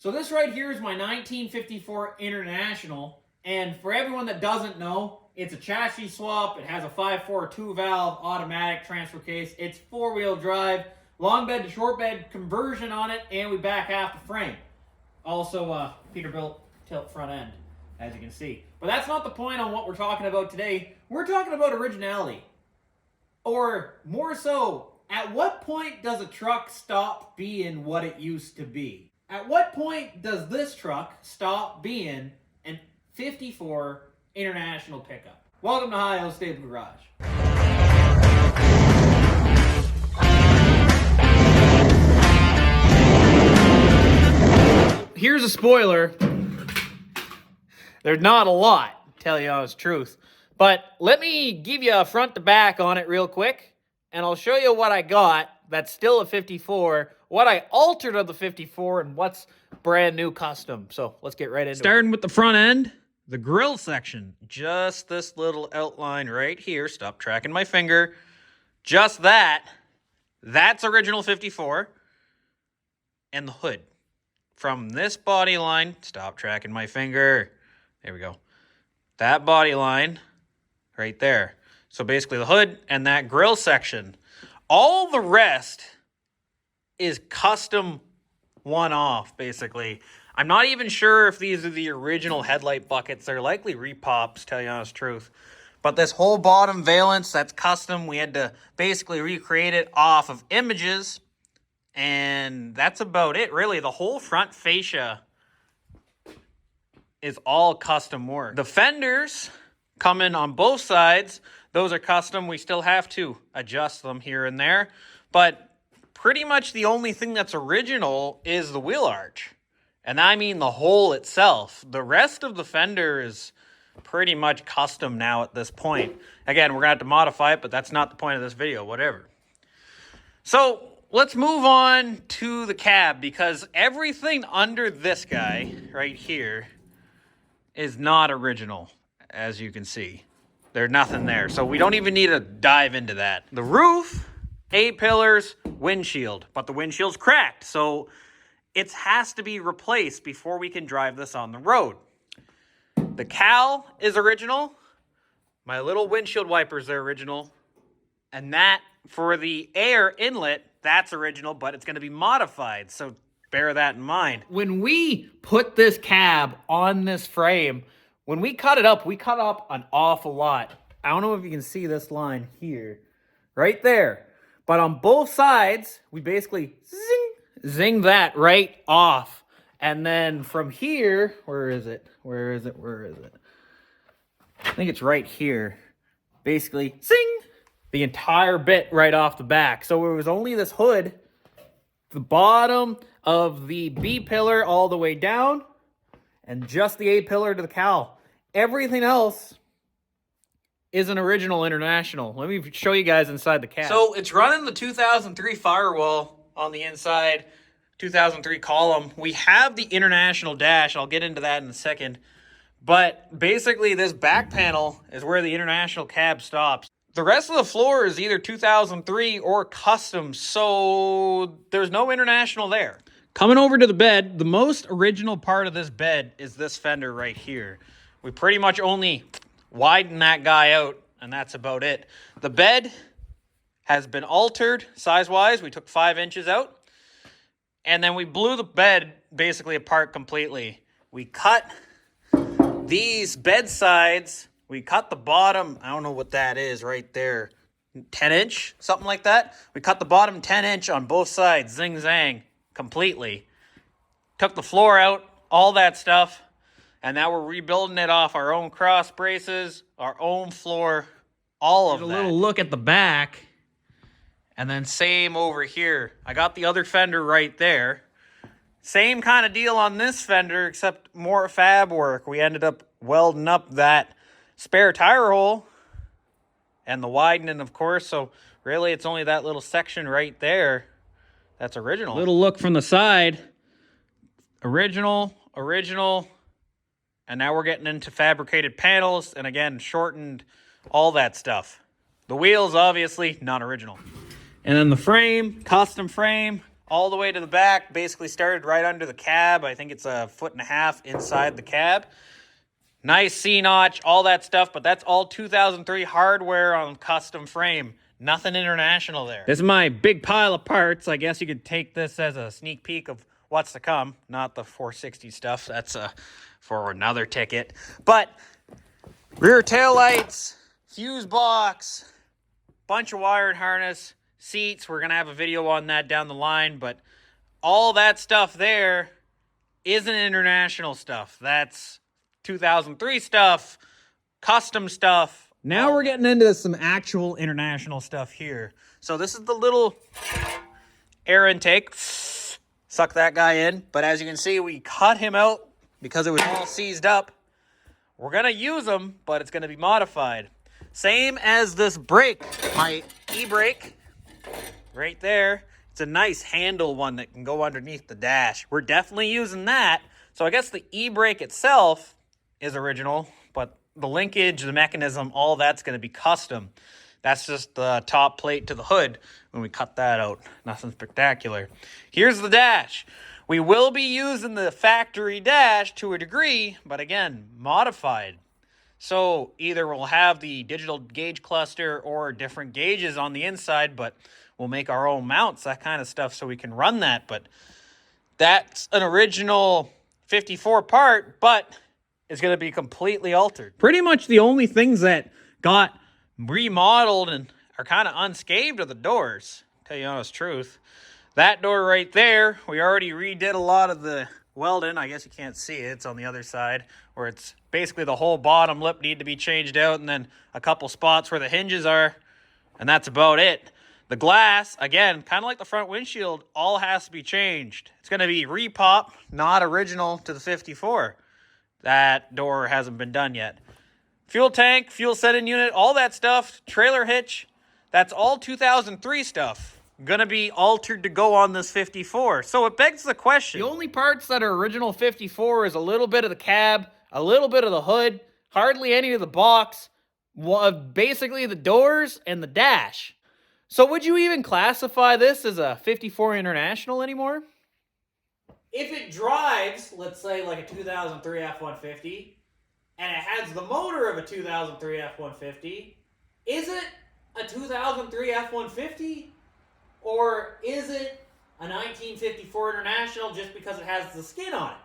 So this right here is my 1954 International, and for everyone that doesn't know, it's a chassis swap. It has a 5.4 2-valve automatic transfer case. It's 4-wheel drive, long bed to short bed conversion on it, and we back half the frame. Also, Peterbilt tilt front end, as you can see. But that's not the point on what we're talking about today. We're talking about originality. Or more so, at what point does a truck stop being what it used to be? At what point does this truck stop being an 54 International pickup? Welcome to Ohio Stable Garage. Here's a spoiler. There's not a lot, to tell you the honest truth. But let me give you a front to back on it real quick, and I'll show you what I got that's still a 54, what I altered of the 54, and what's brand new custom. So let's get right into it. Starting with the front end, the grill section. Just this little outline right here. Stop tracking my finger. Just that. That's original 54. And the hood. From this body line, stop tracking my finger. There we go. That body line right there. So basically the hood and that grill section. All the rest is custom one-off, basically. I'm not even sure if these are the original headlight buckets. They're likely repops, tell you the honest truth. But this whole bottom valance, that's custom. We had to basically recreate it off of images. And that's about it, really. The whole front fascia is all custom work. The fenders come in on both sides. Those are custom. We still have to adjust them here and there. But pretty much the only thing that's original is the wheel arch. And I mean the hole itself. The rest of the fender is pretty much custom now at this point. Again, we're going to have to modify it, but that's not the point of this video, whatever. So let's move on to the cab, because everything under this guy right here is not original, as you can see. There's nothing there, so we don't even need to dive into that. The roof, A-pillars, windshield, but the windshield's cracked, so it has to be replaced before we can drive this on the road. The cowl is original. My little windshield wipers are original. And that, for the air inlet, that's original, but it's going to be modified, so bear that in mind. When we put this cab on this frame, when we cut it up an awful lot. I don't know if you can see this line here, right there. But on both sides, we basically zing that right off. And then from here, where is it? I think it's right here. Basically, zing, the entire bit right off the back. So it was only this hood, the bottom of the B pillar all the way down, and just the A pillar to the cowl. Everything else is an original International. Let me show you guys inside the cab. So it's running the 2003 firewall on the inside, 2003 column. We have the International dash. I'll get into that in a second. But basically this back panel is where the International cab stops. The rest of the floor is either 2003 or custom, so there's no International there. Coming over to the bed, the most original part of this bed is this fender right here. We pretty much only widen that guy out, and that's about it. The bed has been altered size-wise. We took 5 inches out, and then we blew the bed basically apart completely. We cut these bed sides. We cut the bottom, I don't know what that is right there, 10-inch, something like that. We cut the bottom 10-inch on both sides, zing-zang, completely. Took the floor out, all that stuff. And now we're rebuilding it off our own cross braces, our own floor, all of that. A little look at the back. And then same over here. I got the other fender right there. Same kind of deal on this fender, except more fab work. We ended up welding up that spare tire hole and the widening, of course. So really, it's only that little section right there that's original. Little look from the side. Original. And now we're getting into fabricated panels and, again, shortened, all that stuff. The wheels, obviously, not original. And then the frame, custom frame. all the way to the back. Basically started right under the cab. I think it's 1.5 feet inside the cab. Nice C-notch, all that stuff, but that's all 2003 hardware on custom frame. Nothing international there. This is my big pile of parts. I guess you could take this as a sneak peek of what's to come. Not the 460 stuff. That's for another ticket. But rear taillights, fuse box, bunch of wired harness, seats. We're going to have a video on that down the line, but all that stuff there isn't international stuff. That's 2003 stuff, custom stuff. Now we're getting into some actual international stuff here. So this is the little air intake. Suck that guy in. But as you can see, we cut him out because it was all seized up. We're going to use them, but it's going to be modified. Same as this brake, my e-brake right there. It's a nice handle one that can go underneath the dash. We're definitely using that. So I guess the e-brake itself is original, but the linkage, the mechanism, all that's going to be custom. That's just the top plate to the hood when we cut that out. Nothing spectacular. Here's the dash. We will be using the factory dash to a degree, but again, modified. So either we'll have the digital gauge cluster or different gauges on the inside, but we'll make our own mounts, that kind of stuff, so we can run that. But that's an original 54 part, but it's going to be completely altered. Pretty much the only things that got remodeled and are kind of unscathed are the doors. Tell you the honest truth. That door right there, we already redid a lot of the welding. I guess you can't see it. It's on the other side where it's basically the whole bottom lip need to be changed out and then a couple spots where the hinges are, and that's about it. The glass, again, kind of like the front windshield, all has to be changed. It's going to be repop, not original to the 54. That door hasn't been done yet. Fuel tank, fuel setting unit, all that stuff, trailer hitch, that's all 2003 stuff. Gonna be altered to go on this 54. So it begs the question. The only parts that are original 54 is a little bit of the cab, a little bit of the hood, hardly any of the box, basically the doors and the dash. So would you even classify this as a 54 International anymore? If it drives, let's say like a 2003 F-150, and it has the motor of a 2003 F-150, is it a 2003 F-150? Or is it a 1954 International just because it has the skin on it?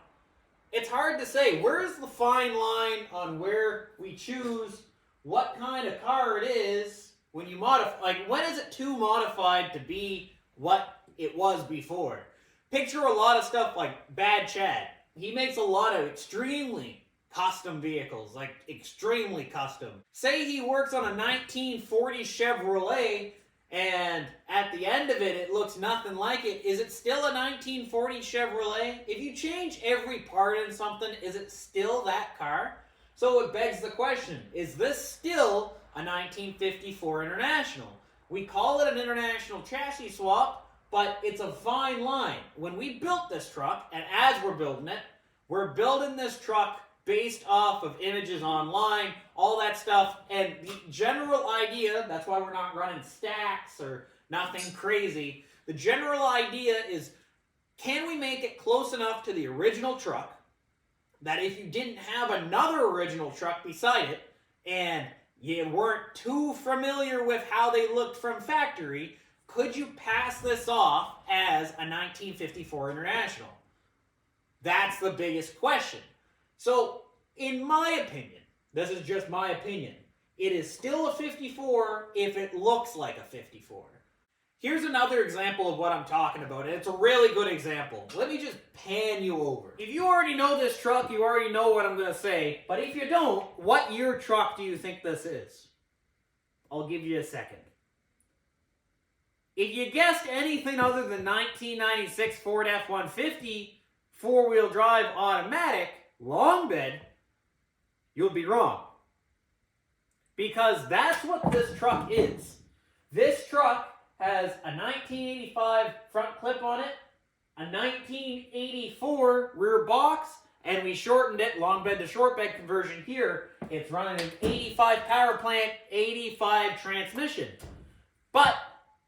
It's hard to say. Where's the fine line on where we choose what kind of car it is when you modify? Like, when is it too modified to be what it was before? Picture a lot of stuff like Bad Chad. He makes a lot of extremely custom vehicles, like extremely custom. Say he works on a 1940 Chevrolet, and at the end of it, it looks nothing like it. Is it still a 1940 Chevrolet? If you change every part in something, is it still that car? So it begs the question, is this still a 1954 International? We call it an International chassis swap, but it's a fine line. When we built this truck, and as we're building this truck based off of images online, all that stuff, and the general idea, that's why we're not running stacks or nothing crazy. The general idea is, can we make it close enough to the original truck that if you didn't have another original truck beside it, and you weren't too familiar with how they looked from factory, could you pass this off as a 1954 International? That's the biggest question. So, in my opinion, this is just my opinion, it is still a 54 if it looks like a 54. Here's another example of what I'm talking about, and it's a really good example. Let me just pan you over. If you already know this truck, you already know what I'm going to say, but if you don't, what year truck do you think this is? I'll give you a second. If you guessed anything other than 1996 Ford F-150 four-wheel drive automatic long bed, you'll be wrong. Because that's what this truck is. This truck has a 1985 front clip on it, a 1984 rear box, and we shortened it, long bed to short bed conversion here. It's running an 85 power plant, 85 transmission. But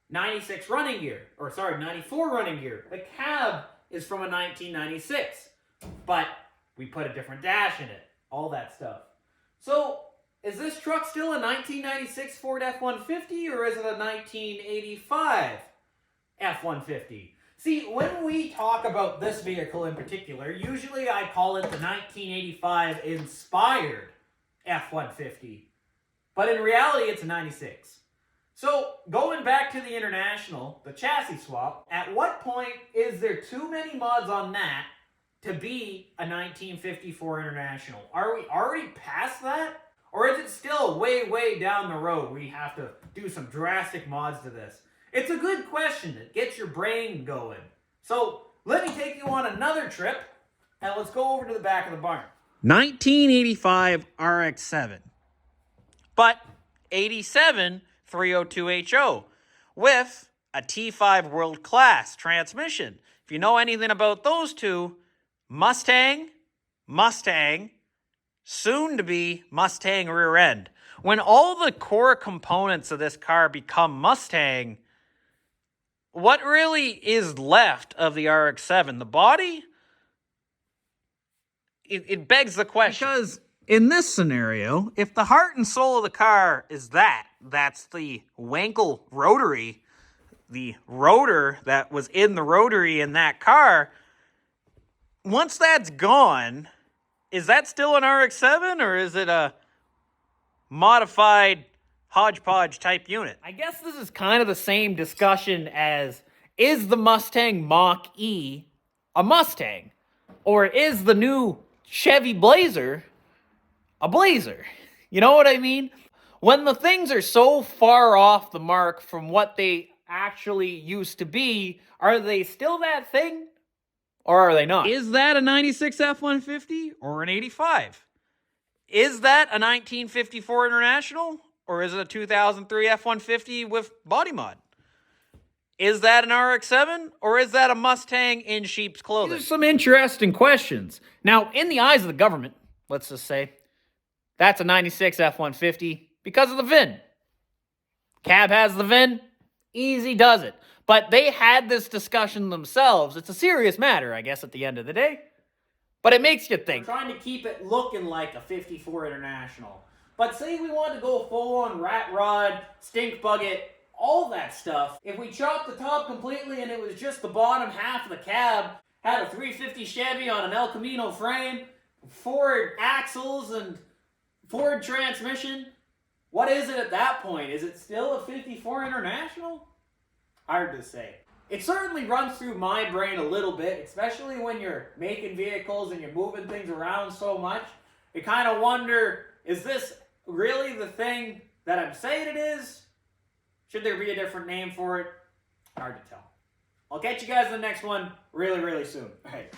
96 running gear, or sorry, 94 running gear. The cab is from a 1996, but we put a different dash in it, all that stuff. So, is this truck still a 1996 Ford F-150, or is it a 1985 F-150? See, when we talk about this vehicle in particular, usually I call it the 1985 inspired F-150. But in reality, it's a 96. So, going back to the International, the chassis swap, at what point is there too many mods on that to be a 1954 International? Are we already past that? Or is it still way, way down the road we have to do some drastic mods to this? It's a good question that gets your brain going. So, let me take you on another trip, and let's go over to the back of the barn. 1985 RX-7. But 87 302HO with a T5 World Class transmission. If you know anything about those two, Mustang, soon to be Mustang rear end. When all the core components of this car become Mustang, what really is left of the RX-7? The body? It begs the question. Because in this scenario, if the heart and soul of the car is that's the Wankel rotary, the rotor that was in the rotary in that car, once that's gone, is that still an RX-7 or is it a modified hodgepodge type unit? I guess this is kind of the same discussion as, is the Mustang Mach E a Mustang? Or is the new Chevy Blazer a Blazer? You know what I mean? When the things are so far off the mark from what they actually used to be, are they still that thing? Or are they not? Is that a 96 F-150 or an 85? Is that a 1954 International? Or is it a 2003 F-150 with body mod? Is that an RX-7? Or is that a Mustang in sheep's clothing? These are some interesting questions. Now, in the eyes of the government, let's just say, that's a 96 F-150 because of the VIN. Cab has the VIN, easy does it. But they had this discussion themselves. It's a serious matter, I guess, at the end of the day. But it makes you think. We're trying to keep it looking like a 54 International. But say we want to go full-on rat rod, stink bucket, all that stuff. If we chopped the top completely and it was just the bottom half of the cab, had a 350 Chevy on an El Camino frame, Ford axles and Ford transmission, what is it at that point? Is it still a 54 International? Hard to say. It certainly runs through my brain a little bit, especially when you're making vehicles and you're moving things around so much. You kind of wonder, is this really the thing that I'm saying it is? Should there be a different name for it? Hard to tell. I'll catch you guys in the next one really, really soon. All right.